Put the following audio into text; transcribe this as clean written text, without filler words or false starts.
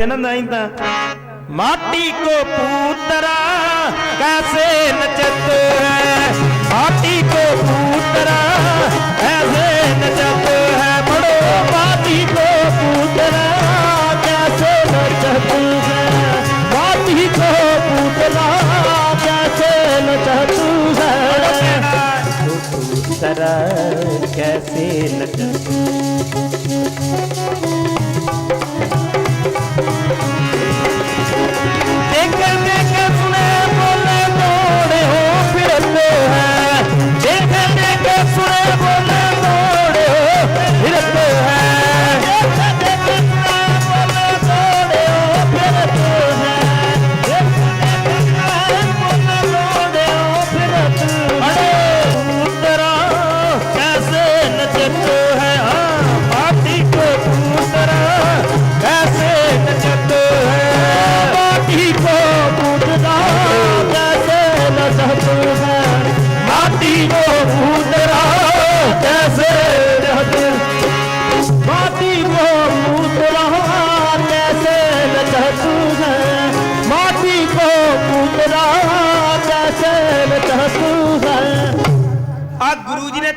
नहीं था माटी को पूतरा कैसे नचत है, माटी को पूतरा कैसे नचत है, बड़ो माटी को पूतरा कैसे नचत है, माटी को पूतरा कैसे नचत है, पूतरा कैसे नचत गुरु जी ने